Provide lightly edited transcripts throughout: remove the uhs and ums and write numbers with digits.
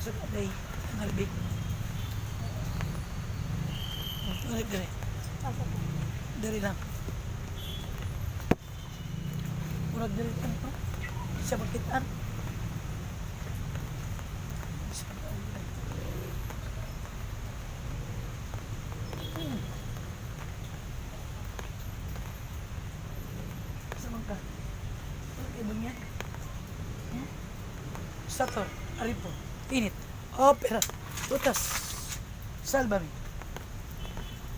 Day, nalbig. Ulit dire. Dari lang. Murag dire lang to. Siya magkitaan. Sa mga ibang yan. Sator, aripo, init, opera, rutas, salbami.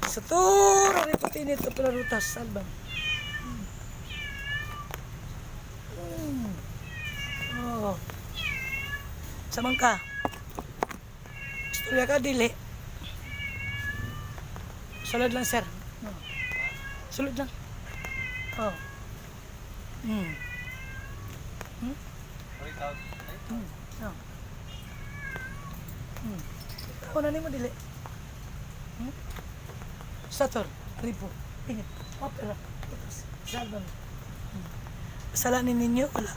Sator, aripo, init, opera, rutas, salbami. Oh. Samang ka. Istorya ka, dili. Sulod lang, sir. Oh. Sulod lang. Oh. Hmm. Hmm? Oh. Ano na mo dili? Sator, ripo, init, opera, salbam. Kasalanin ninyo, wala.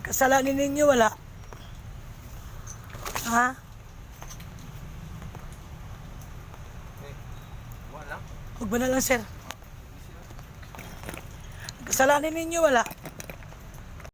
Kasalanin ninyo, wala. Ha? Huwag ba na lang, sir? Kasalanin ninyo, wala.